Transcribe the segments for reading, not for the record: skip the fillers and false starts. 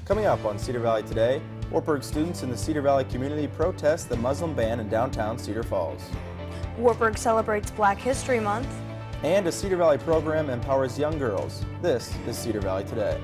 Coming up on Cedar Valley Today, Wartburg students in the Cedar Valley community protest the Muslim ban in downtown Cedar Falls. Wartburg celebrates Black History Month. And a Cedar Valley program empowers young girls. This is Cedar Valley Today.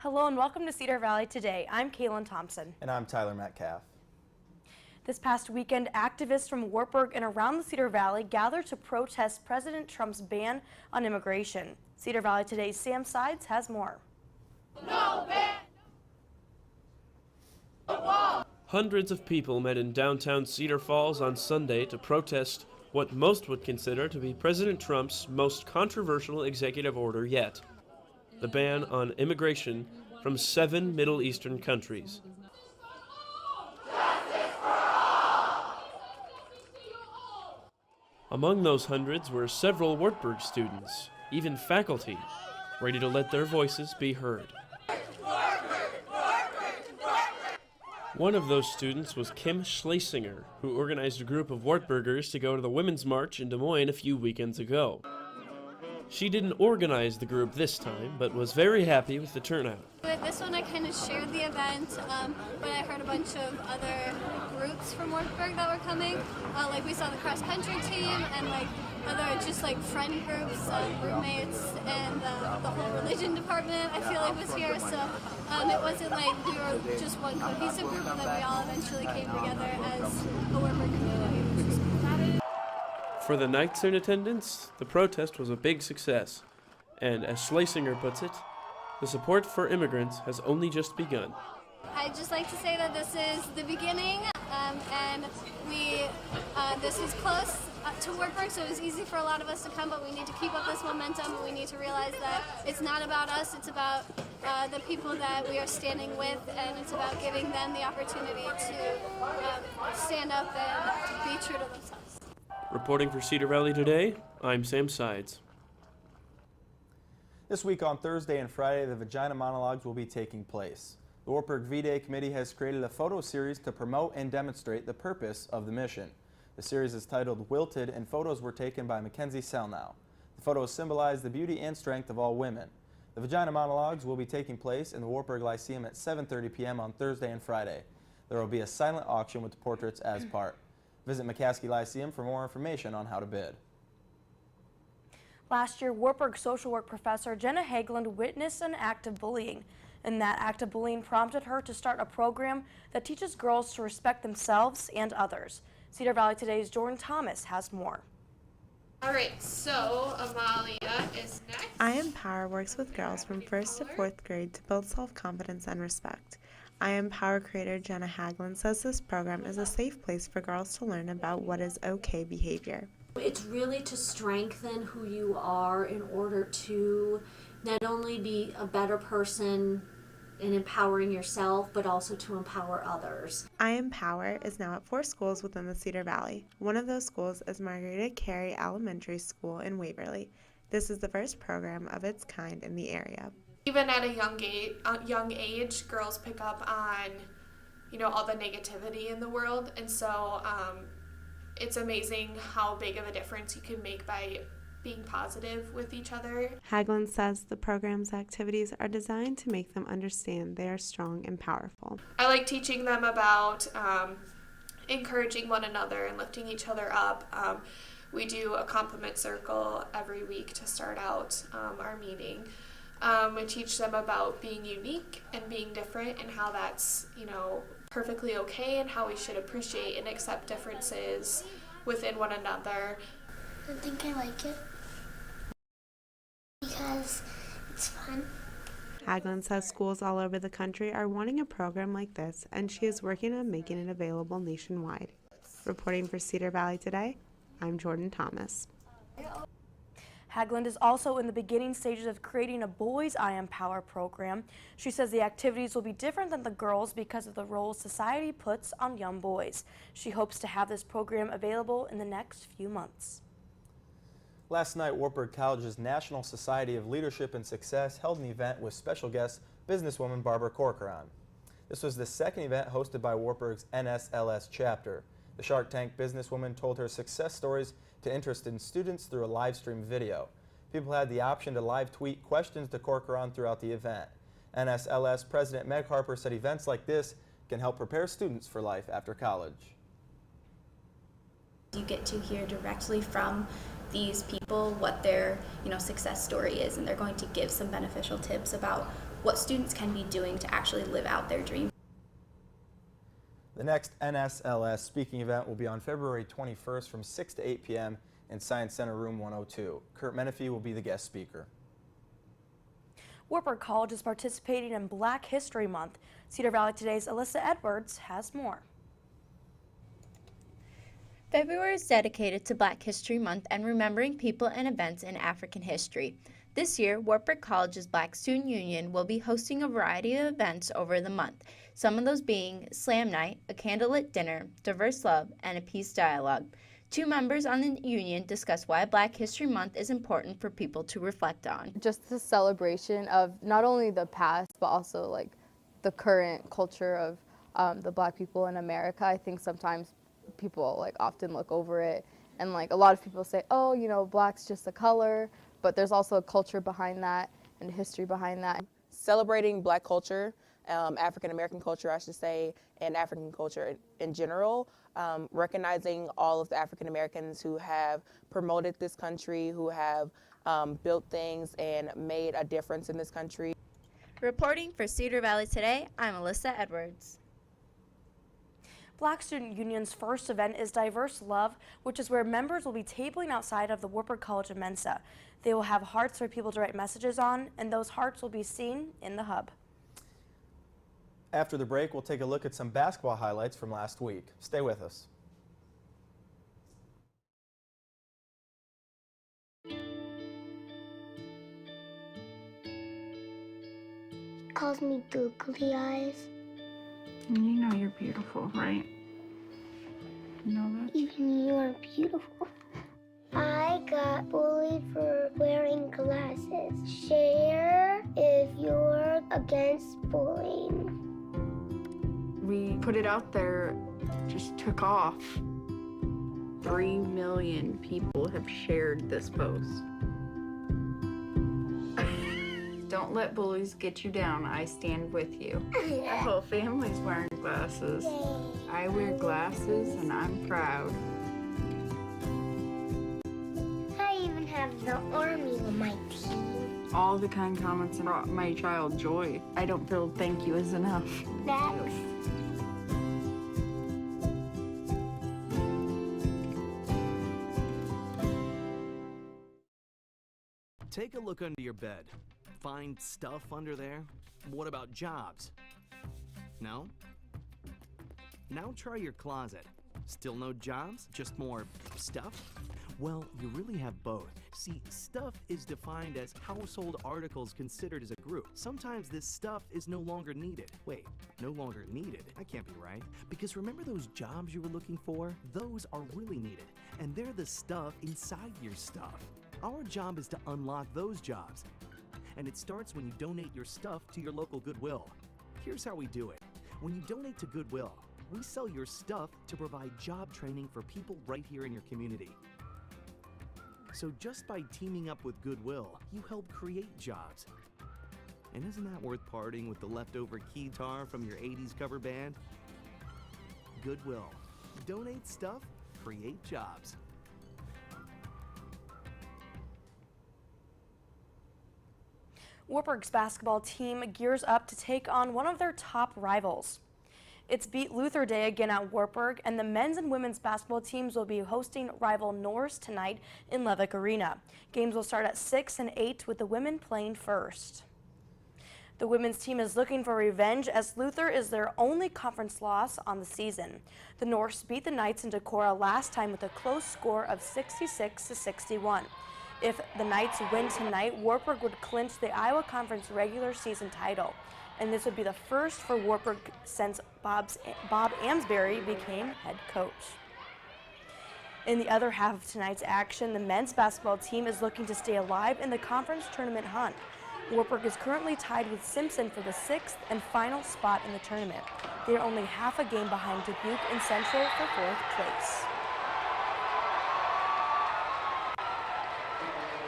Hello and welcome to Cedar Valley Today. I'm Kaylin Thompson. And I'm Tyler Metcalf. This past weekend, activists from Wartburg and around the Cedar Valley gathered to protest President Trump's ban on immigration. Cedar Valley Today's Sam Sides has more. No ban! No wall! Hundreds of people met in downtown Cedar Falls on Sunday to protest what most would consider to be President Trump's most controversial executive order yet: the ban on immigration from 7 Middle Eastern countries. Among those hundreds were several Wartburg students, even faculty, ready to let their voices be heard. One of those students was Kim Schlesinger, who organized a group of Wartburgers to go to the Women's March in Des Moines a few weekends ago. She didn't organize the group this time, but was very happy with the turnout. With this one, I kind of shared the event, but I heard a bunch of other groups from Wartburg that were coming. Like we saw the cross-country team and like other just like friend groups, roommates, and the whole religion department I feel like was here. So it wasn't like we were just one cohesive group, but then we all eventually came together as a Wartburg community, which was cool. For the Knights in attendance, the protest was a big success, and as Schlesinger puts it, the support for immigrants has only just begun. I'd just like to say that this is the beginning, and this is close to Wartburg, so it was easy for a lot of us to come, but we need to keep up this momentum, and we need to realize that it's not about us, it's about the people that we are standing with, and it's about giving them the opportunity to stand up and be true to themselves. Reporting for Cedar Valley Today, I'm Sam Sides. This week on Thursday and Friday, the Vagina Monologues will be taking place. The Wartburg V-Day Committee has created a photo series to promote and demonstrate the purpose of the mission. The series is titled Wilted, and photos were taken by Mackenzie Selnow. The photos symbolize the beauty and strength of all women. The Vagina Monologues will be taking place in the Wartburg Lyceum at 7:30 p.m. on Thursday and Friday. There will be a silent auction with the portraits as part. Visit McCaskey Lyceum for more information on how to bid. Last year, Wartburg social work professor Jenna Hageland witnessed an act of bullying, and that act of bullying prompted her to start a program that teaches girls to respect themselves and others. Cedar Valley Today's Jordan Thomas has more. All right, so Amalia is next. I Empower works with girls from 1st to 4th grade to build self-confidence and respect. I Empower creator Jenna Hageland says this program is a safe place for girls to learn about what is okay behavior. It's really to strengthen who you are in order to not only be a better person in empowering yourself, but also to empower others. I Empower is now at 4 schools within the Cedar Valley. One of those schools is Margarita Carey Elementary School in Waverly. This is the first program of its kind in the area. Even at a young age, girls pick up on, all the negativity in the world, and so it's amazing how big of a difference you can make by being positive with each other. Hageland says the program's activities are designed to make them understand they are strong and powerful. I like teaching them about encouraging one another and lifting each other up. We do a compliment circle every week to start out our meeting. We teach them about being unique and being different and how that's, perfectly okay, and how we should appreciate and accept differences within one another. I think I like it because it's fun. Hageland says schools all over the country are wanting a program like this, and she is working on making it available nationwide. Reporting for Cedar Valley Today, I'm Jordan Thomas. Hagland is also in the beginning stages of creating a Boys I Empower program. She says the activities will be different than the girls because of the roles society puts on young boys. She hopes to have this program available in the next few months. Last night, Wartburg College's National Society of Leadership and Success held an event with special guest businesswoman Barbara Corcoran. This was the second event hosted by Wartburg's NSLS chapter. The Shark Tank businesswoman told her success stories to interested students through a live stream video. People had the option to live tweet questions to Corcoran throughout the event. NSLS President Meg Harper said events like this can help prepare students for life after college. You get to hear directly from these people what their success story is, and they're going to give some beneficial tips about what students can be doing to actually live out their dream. The next NSLS speaking event will be on February 21st from 6 to 8 p.m. in Science Center Room 102. Kurt Menefee will be the guest speaker. Wartburg College is participating in Black History Month. Cedar Valley Today's Alyssa Edwards has more. February is dedicated to Black History Month and remembering people and events in African history. This year, Wartburg College's Black Student Union will be hosting a variety of events over the month, some of those being Slam Night, a candlelit dinner, diverse love, and a peace dialogue. Two members on the union discuss why Black History Month is important for people to reflect on. Just the celebration of not only the past, but also like the current culture of the Black people in America. I think sometimes people often look over it, and a lot of people say, oh, Black's just a color, but there's also a culture behind that and history behind that. Celebrating Black culture, African American culture, I should say, and African culture in general, recognizing all of the African Americans who have promoted this country, who have built things and made a difference in this country. Reporting for Cedar Valley Today, I'm Alyssa Edwards. Black Student Union's first event is Diverse Love, which is where members will be tabling outside of the Wartburg College of Mensa. They will have hearts for people to write messages on, and those hearts will be seen in the hub. After the break, we'll take a look at some basketball highlights from last week. Stay with us. Calls me googly eyes. You know you're beautiful, right? You know that? Even you are beautiful. I got bullied for wearing glasses. Share if you're against bullying. We put it out there, just took off. 3 million people have shared this post. Don't let bullies get you down. I stand with you. Our whole family's wearing glasses. I wear glasses and I'm proud. I even have the army on my team. All the kind comments brought my child joy. I don't feel thank you is enough. Thanks. Take a look under your bed. Find stuff under there? What about jobs? No? Now try your closet. Still no jobs? Just more stuff? Well, you really have both. See, stuff is defined as household articles considered as a group. Sometimes this stuff is no longer needed. Wait, no longer needed? That can't be right. Because remember those jobs you were looking for? Those are really needed. And they're the stuff inside your stuff. Our job is to unlock those jobs. And it starts when you donate your stuff to your local Goodwill. Here's how we do it. When you donate to Goodwill, we sell your stuff to provide job training for people right here in your community. So just by teaming up with Goodwill, you help create jobs. And isn't that worth parting with the leftover keytar from your 80s cover band? Goodwill. Donate stuff, create jobs. Wartburg's basketball team gears up to take on one of their top rivals. It's Beat Luther Day again at Wartburg, and the men's and women's basketball teams will be hosting rival Norris tonight in Levick Arena. Games will start at 6 and 8 with the women playing first. The women's team is looking for revenge as Luther is their only conference loss on the season. The Norse beat the Knights in Decorah last time with a close score of 66-61. If the Knights win tonight, Wartburg would clinch the Iowa Conference regular season title, and this would be the first for Wartburg since Bob Amsbury became head coach. In the other half of tonight's action, the men's basketball team is looking to stay alive in the conference tournament hunt. Wartburg is currently tied with Simpson for the 6th and final spot in the tournament. They are only half a game behind Dubuque and Central for 4th place.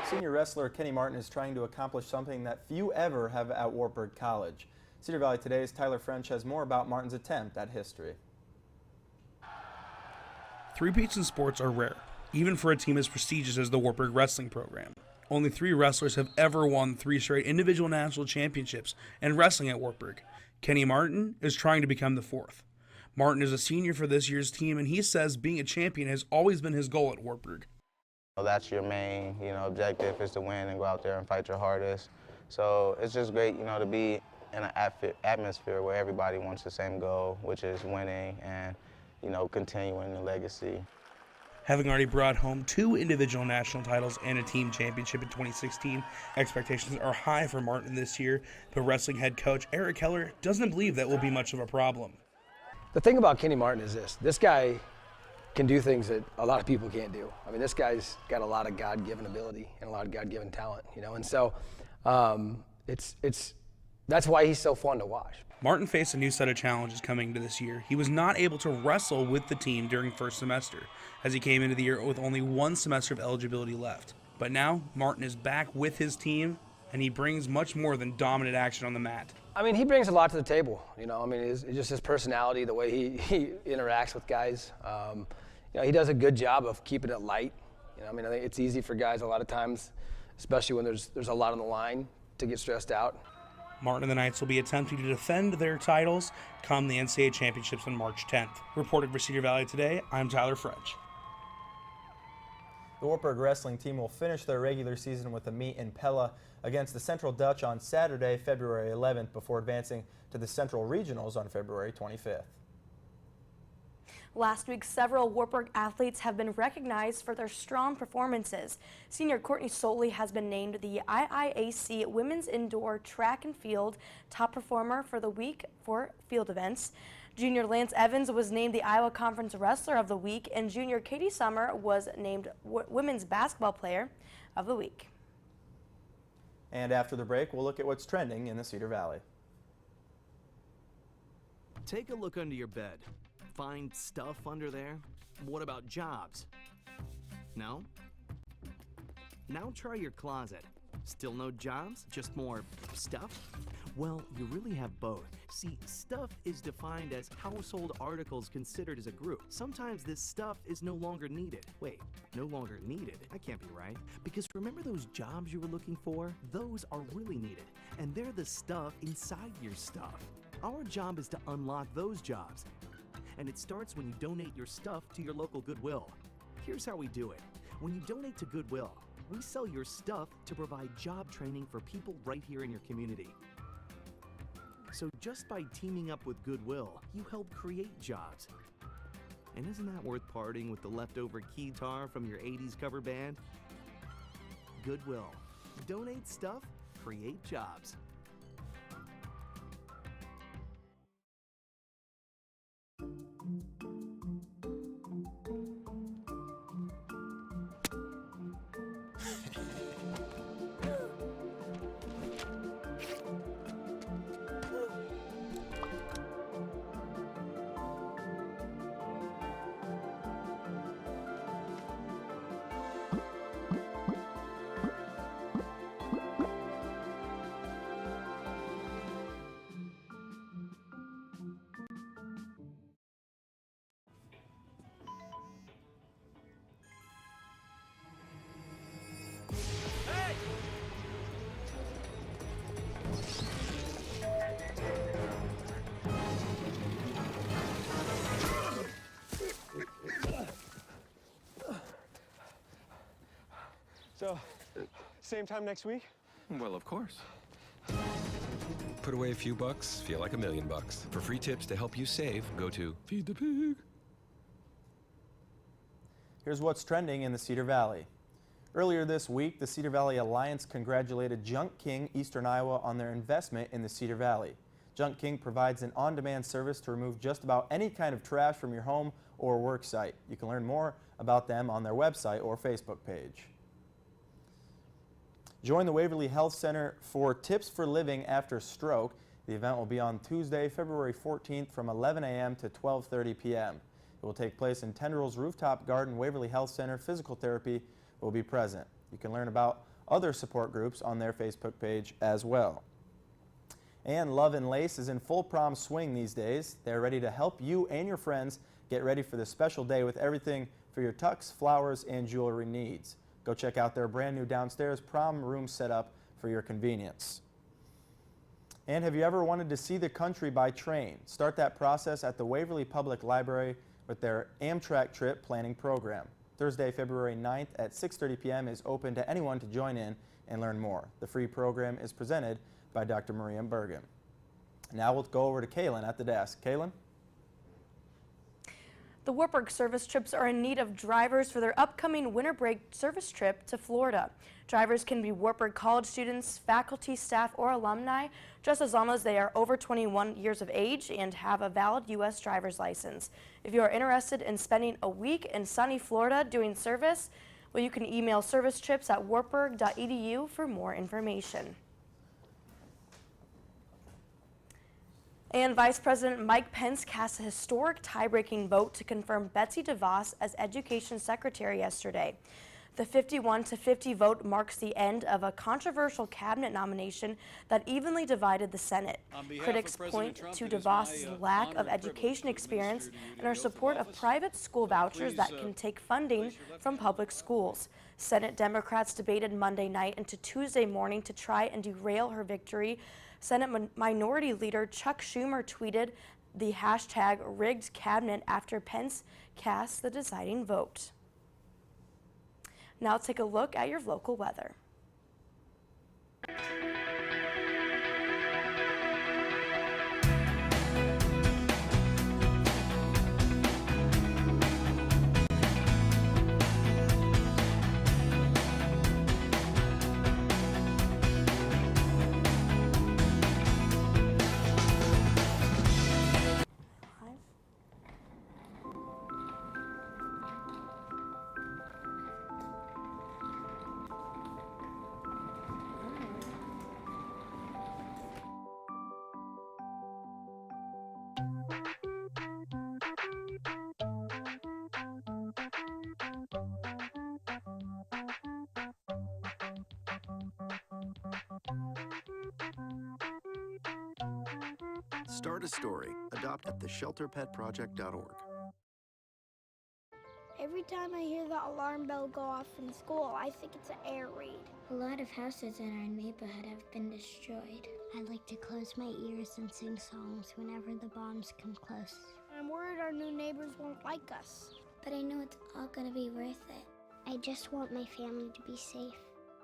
Senior wrestler Kenny Martin is trying to accomplish something that few ever have at Wartburg College. Cedar Valley Today's Tyler French has more about Martin's attempt at history. Three-peats in sports are rare, even for a team as prestigious as the Wartburg Wrestling Program. Only 3 wrestlers have ever won 3 straight individual national championships in wrestling at Wartburg. Kenny Martin is trying to become the 4th. Martin is a senior for this year's team, and he says being a champion has always been his goal at Wartburg. That's your main, objective is to win and go out there and fight your hardest. So it's just great, to be in an atmosphere where everybody wants the same goal, which is winning and, continuing the legacy. Having already brought home 2 individual national titles and a team championship in 2016, expectations are high for Martin this year, but wrestling head coach Eric Keller doesn't believe that will be much of a problem. The thing about Kenny Martin is this guy can do things that a lot of people can't do. I mean, this guy's got a lot of God-given ability and a lot of God-given talent, and so that's why he's so fun to watch. Martin faced a new set of challenges coming into this year. He was not able to wrestle with the team during first semester, as he came into the year with only 1 semester of eligibility left. But now, Martin is back with his team, and he brings much more than dominant action on the mat. I mean, he brings a lot to the table, it's just his personality, the way he interacts with guys. He does a good job of keeping it light. I think it's easy for guys a lot of times, especially when there's a lot on the line, to get stressed out. Martin and the Knights will be attempting to defend their titles come the NCAA Championships on March 10th. Reporting for Cedar Valley Today, I'm Tyler French. The Wartburg wrestling team will finish their regular season with a meet in Pella against the Central Dutch on Saturday, February 11th, before advancing to the Central Regionals on February 25th. Last week, several Wartburg athletes have been recognized for their strong performances. Senior Courtney Soley has been named the IIAC Women's Indoor Track and Field Top Performer for the week for field events. Junior Lance Evans was named the Iowa Conference Wrestler of the Week, and Junior Katie Summer was named Women's Basketball Player of the Week. And after the break, we'll look at what's trending in the Cedar Valley. Take a look under your bed. Find stuff under there? What about jobs? No? Now try your closet. Still no jobs? Just more stuff? Well, you really have both. See, stuff is defined as household articles considered as a group. Sometimes this stuff is no longer needed. Wait, no longer needed? That can't be right. Because remember those jobs you were looking for? Those are really needed. And they're the stuff inside your stuff. Our job is to unlock those jobs. And it starts when you donate your stuff to your local Goodwill. Here's how we do it. When you donate to Goodwill, we sell your stuff to provide job training for people right here in your community. So just by teaming up with Goodwill, you help create jobs. And isn't that worth parting with the leftover keytar from your 80s cover band? Goodwill. Donate stuff, create jobs. So, same time next week? Well, of course. Put away a few bucks, feel like $1 million. For free tips to help you save, go to Feed the Pig. Here's what's trending in the Cedar Valley. Earlier this week, the Cedar Valley Alliance congratulated Junk King Eastern Iowa on their investment in the Cedar Valley. Junk King provides an on-demand service to remove just about any kind of trash from your home or work site. You can learn more about them on their website or Facebook page. Join the Waverly Health Center for Tips for Living After Stroke. The event will be on Tuesday, February 14th from 11 a.m. to 12:30 p.m. It will take place in Tendrils Rooftop Garden. Waverly Health Center Physical Therapy will be present. You can learn about other support groups on their Facebook page as well. And Love and Lace is in full prom swing these days. They're ready to help you and your friends get ready for this special day with everything for your tux, flowers, and jewelry needs. Go check out their brand new downstairs prom room setup for your convenience. And have you ever wanted to see the country by train? Start that process at the Waverly Public Library with their Amtrak trip planning program. Thursday, February 9th at 6:30 p.m. is open to anyone to join in and learn more. The free program is presented by Dr. Maria Bergen. Now we'll go over to Kaylin at the desk. Kaylin? The Wartburg service trips are in need of drivers for their upcoming winter break service trip to Florida. Drivers can be Wartburg College students, faculty, staff, or alumni, just as long as they are over 21 years of age and have a valid U.S. driver's license. If you are interested in spending a week in sunny Florida doing service, well, you can email servicetrips@wartburg.edu for more information. And Vice President Mike Pence cast a historic tie-breaking vote to confirm Betsy DeVos as Education Secretary yesterday. The 51-50 vote marks the end of a controversial cabinet nomination that evenly divided the Senate. Critics point to DeVos's lack of education experience and her support of private school vouchers that can take funding from public schools. Senate Democrats debated Monday night into Tuesday morning to try and derail her victory. Senate Minority Leader Chuck Schumer tweeted the hashtag rigged cabinet after Pence cast the deciding vote. Now take a look at your local weather. Start a story. Adopt at theshelterpetproject.org. Every time I hear the alarm bell go off in school, I think it's an air raid. A lot of houses in our neighborhood have been destroyed. I like to close my ears and sing songs whenever the bombs come close. I'm worried our new neighbors won't like us. But I know it's all gonna be worth it. I just want my family to be safe.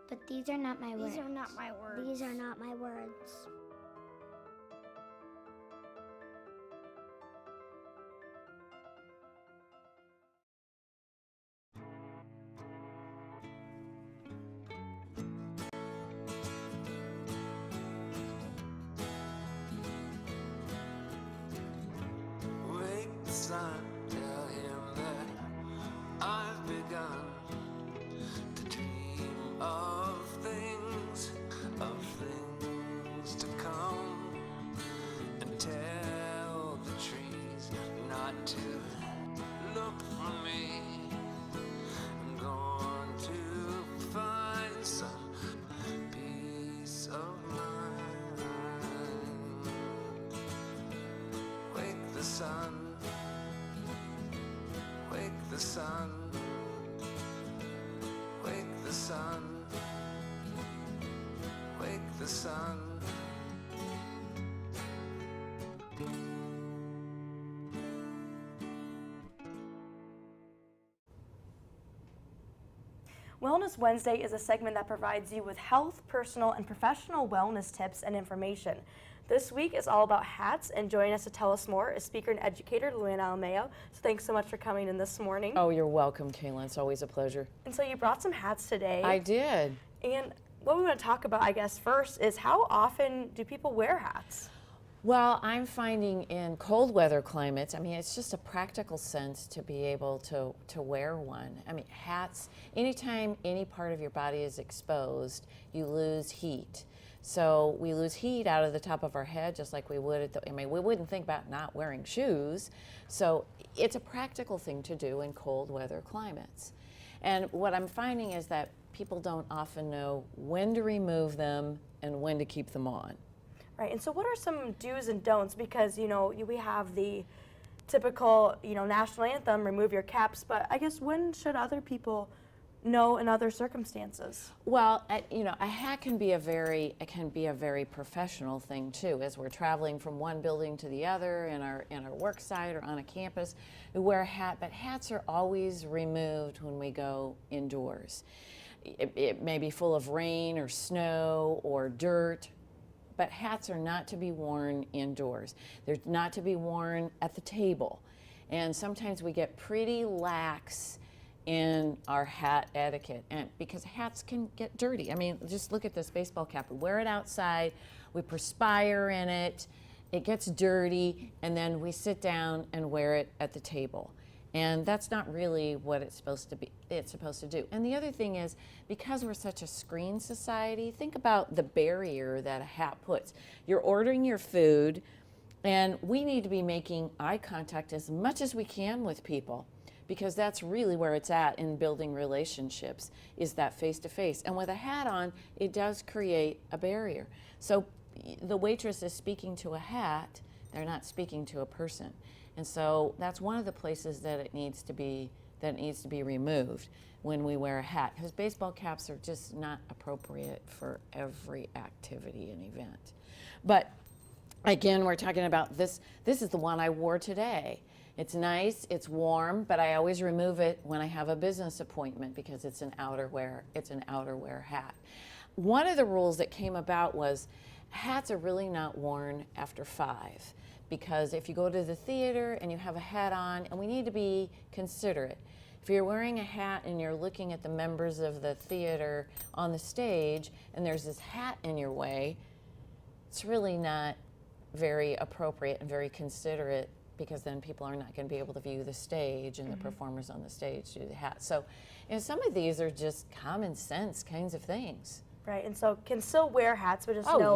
But these are not my words. These are not my words. These are not my words. Son, tell him that I've begun to dream of things to come, and tell the trees not to look for me. I'm going to find some peace of mind. Wake the sun. Wake the sun, wake the sun, wake the sun. Wellness Wednesday is a segment that provides you with health, personal, and professional wellness tips and information. This week is all about hats, and joining us to tell us more is speaker and educator Luann Alameo. So thanks so much for coming in this morning. Oh, you're welcome, Kayla. It's always a pleasure. And so you brought some hats today. I did. And what we want to talk about, I guess, first is how often do people wear hats? Well, I'm finding in cold weather climates, I mean, it's just a practical sense to be able to wear one. I mean, hats, anytime any part of your body is exposed, you lose heat. So we lose heat out of the top of our head just like we would we wouldn't think about not wearing shoes. So it's a practical thing to do in cold weather climates. And what I'm finding is that people don't often know when to remove them and when to keep them on. Right, and so what are some do's and don'ts? Because, you know, we have the typical, you know, national anthem, remove your caps, but I guess when should other people know in other circumstances? Well, you know, a hat can be a very professional thing too. As we're traveling from one building to the other in our work site or on a campus, we wear a hat, but hats are always removed when we go indoors. It may be full of rain or snow or dirt, but hats are not to be worn indoors. They're not to be worn at the table. And sometimes we get pretty lax in our hat etiquette, and because hats can get dirty. I mean, just look at this baseball cap. We wear it outside, we perspire in it, it gets dirty, and then we sit down and wear it at the table. And that's not really what it's supposed to do. And the other thing is, because we're such a screen society, think about the barrier that a hat puts. You're ordering your food, and we need to be making eye contact as much as we can with people, because that's really where it's at in building relationships, is that face-to-face. And with a hat on, it does create a barrier. So the waitress is speaking to a hat, they're not speaking to a person. And so that's one of the places that it needs to be removed when we wear a hat, because baseball caps are just not appropriate for every activity and event. But again, we're talking about this. This is the one I wore today. It's nice, it's warm, but I always remove it when I have a business appointment because it's an outerwear hat. One of the rules that came about was hats are really not worn after 5. Because if you go to the theater and you have a hat on, and we need to be considerate. If you're wearing a hat and you're looking at the members of the theater on the stage and there's this hat in your way, it's really not very appropriate and very considerate, because then people are not going to be able to view the stage and the performers on the stage through the hat. So, you know, some of these are just common sense kinds of things. Right, and so can still wear hats, but just know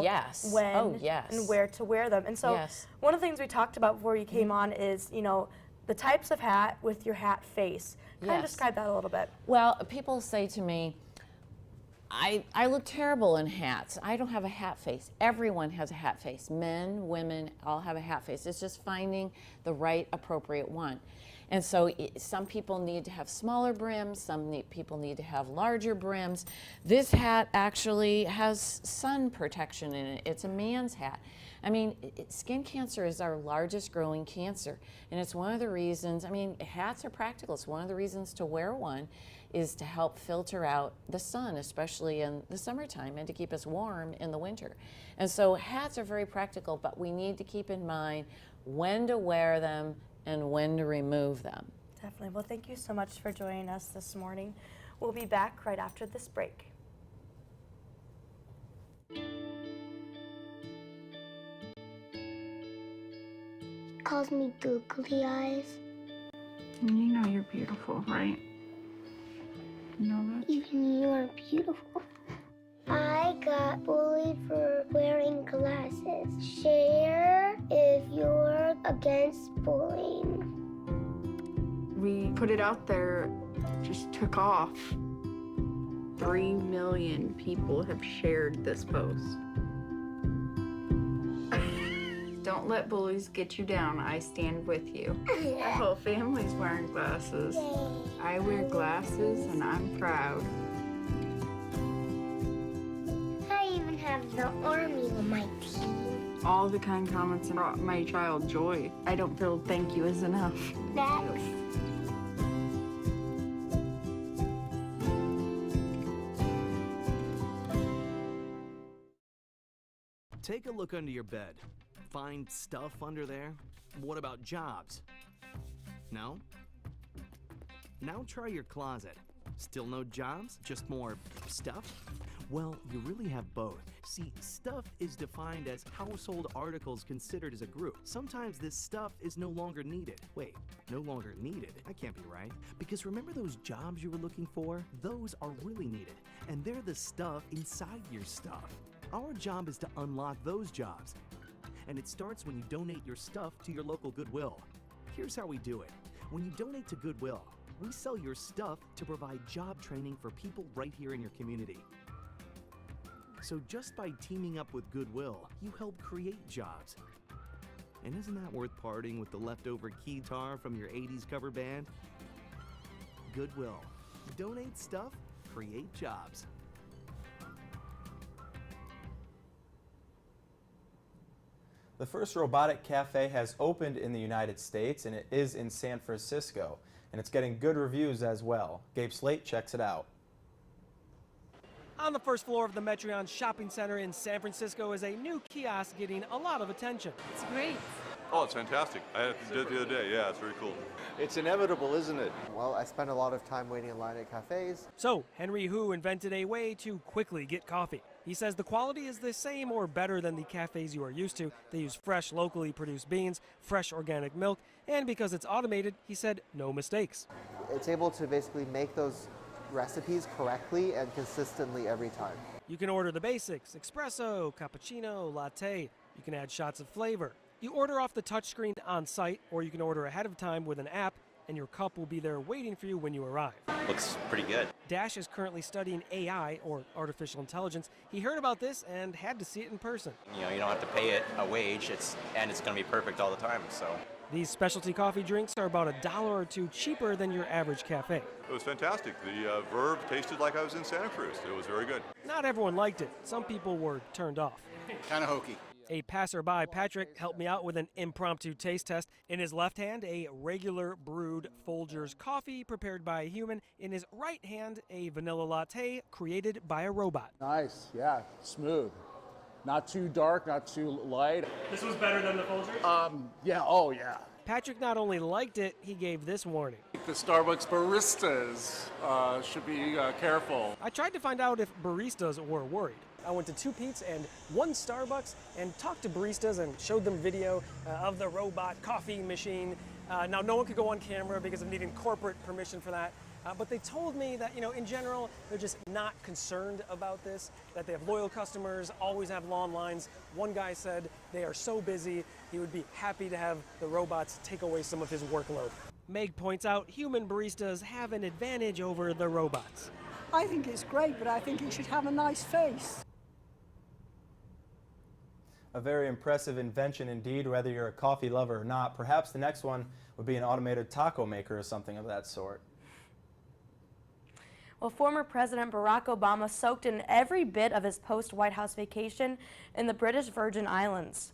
when and where to wear them. And so one of the things we talked about before you came on is, you know, the types of hat with your hat face. Kind of describe that a little bit. Well, people say to me, I look terrible in hats. I don't have a hat face. Everyone has a hat face. Men, women, all have a hat face. It's just finding the right appropriate one. And so some people need to have smaller brims, people need to have larger brims. This hat actually has sun protection in it. It's a man's hat. I mean, skin cancer is our largest growing cancer. And it's one of the reasons, I mean, hats are practical. It's one of the reasons to wear one is to help filter out the sun, especially in the summertime, and to keep us warm in the winter. And so hats are very practical, but we need to keep in mind when to wear them and when to remove them. Definitely. Well, thank you so much for joining us this morning. We'll be back right after this break. Calls me googly eyes. You know you're beautiful, right? You know that? Even you're beautiful. I got bullied for wearing glasses. Share if you're against bullying. We put it out there, just took off. 3 million people have shared this post. Don't let bullies get you down. I stand with you. Our whole family's wearing glasses. I wear glasses and I'm proud. I even have the army on my team. All the kind comments brought my child joy. I don't feel thank you is enough. Next. Take a look under your bed. Find stuff under there? What about jobs? No? Now try your closet. Still no jobs? Just more stuff? Well, you really have both. See, stuff is defined as household articles considered as a group. Sometimes this stuff is no longer needed. Wait, no longer needed? That can't be right. Because remember those jobs you were looking for? Those are really needed. And they're the stuff inside your stuff. Our job is to unlock those jobs. And it starts when you donate your stuff to your local Goodwill. Here's how we do it. When you donate to Goodwill, we sell your stuff to provide job training for people right here in your community. So just by teaming up with Goodwill, you help create jobs. And isn't that worth parting with the leftover keytar from your 80s cover band? Goodwill. Donate stuff, create jobs. The first robotic cafe has opened in the United States, and it is in San Francisco. And it's getting good reviews as well. Gabe Slate checks it out. On the first floor of the Metreon Shopping Center in San Francisco is a new kiosk getting a lot of attention. It's great. Oh, it's fantastic. I did it the other day. Yeah, it's very cool. It's inevitable, isn't it? Well, I spend a lot of time waiting in line at cafes. So, Henry Hu invented a way to quickly get coffee. He says the quality is the same or better than the cafes you are used to. They use fresh, locally produced beans, fresh organic milk, and because it's automated, he said no mistakes. It's able to basically make those recipes correctly and consistently every time. You can order the basics: espresso, cappuccino, latte. You can add shots of flavor. You order off the touchscreen on site, or you can order ahead of time with an app, and your cup will be there waiting for you when you arrive. Looks pretty good. Dash is currently studying AI, or artificial intelligence. He heard about this and had to see it in person. You know, you don't have to pay it a wage, and it's going to be perfect all the time, so. These specialty coffee drinks are about $1 or $2 cheaper than your average cafe. It was fantastic. The Verve tasted like I was in Santa Cruz. It was very good. Not everyone liked it. Some people were turned off. Kind of hokey. A passerby, Patrick, helped me out with an impromptu taste test. In his left hand, a regular brewed Folgers coffee prepared by a human. In his right hand, a vanilla latte created by a robot. Nice, yeah, smooth. Not too dark, not too light. This was better than the Folgers? Yeah, oh yeah. Patrick not only liked it, he gave this warning. The Starbucks baristas should be careful. I tried to find out if baristas were worried. I went to 2 Pete's and 1 Starbucks and talked to baristas and showed them video of the robot coffee machine. Now, no one could go on camera because of needing corporate permission for that. But they told me that, you know, in general, they're just not concerned about this, that they have loyal customers, always have long lines. One guy said they are so busy, he would be happy to have the robots take away some of his workload. Meg points out human baristas have an advantage over the robots. I think it's great, but I think it should have a nice face. A very impressive invention indeed, whether you're a coffee lover or not. Perhaps the next one would be an automated taco maker or something of that sort. Well, former President Barack Obama soaked in every bit of his post-White House vacation in the British Virgin Islands.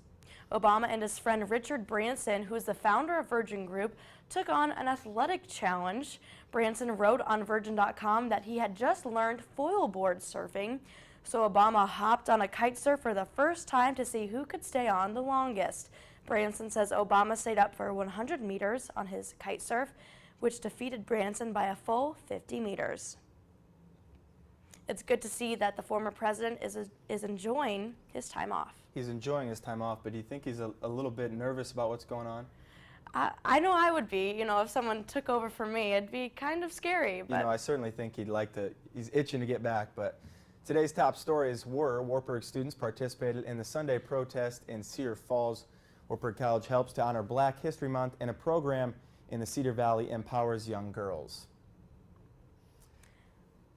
Obama and his friend Richard Branson, who is the founder of Virgin Group, took on an athletic challenge. Branson wrote on Virgin.com that he had just learned foilboard surfing, so Obama hopped on a kite surf for the first time to see who could stay on the longest. Branson says Obama stayed up for 100 meters on his kite surf, which defeated Branson by a full 50 meters. It's good to see that the former president is enjoying his time off. He's enjoying his time off, but do you think he's a little bit nervous about what's going on? I know I would be. You know, if someone took over for me, it'd be kind of scary. But You know, I certainly think he's itching to get back, but today's top stories were Wartburg students participated in the Sunday protest in Cedar Falls. Wartburg College helps to honor Black History Month, and a program in the Cedar Valley empowers young girls.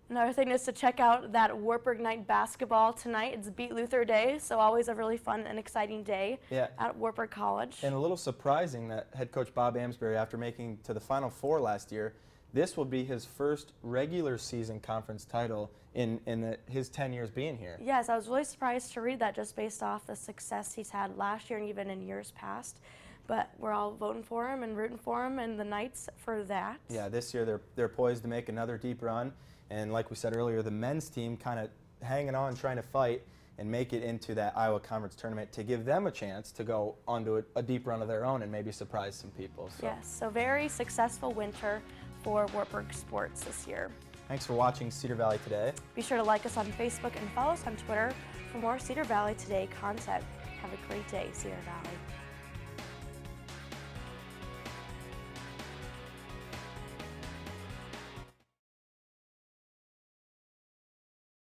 Another thing is to check out that Wartburg night basketball tonight. It's Beat Luther Day, so always a really fun and exciting day at Wartburg College. And a little surprising that head coach Bob Amsbury, after making to the Final Four last year, this will be his first regular season conference title in his 10 years being here. Yes, I was really surprised to read that just based off the success he's had last year and even in years past. But we're all voting for him and rooting for him and the Knights for that. Yeah, this year they're poised to make another deep run. And like we said earlier, the men's team kind of hanging on, trying to fight. and make it into that Iowa Conference tournament to give them a chance to go onto a deep run of their own and maybe surprise some people. So. Yes, so very successful winter for Wartburg sports this year. Thanks for watching Cedar Valley Today. Be sure to like us on Facebook and follow us on Twitter for more Cedar Valley Today content. Have a great day, Cedar Valley.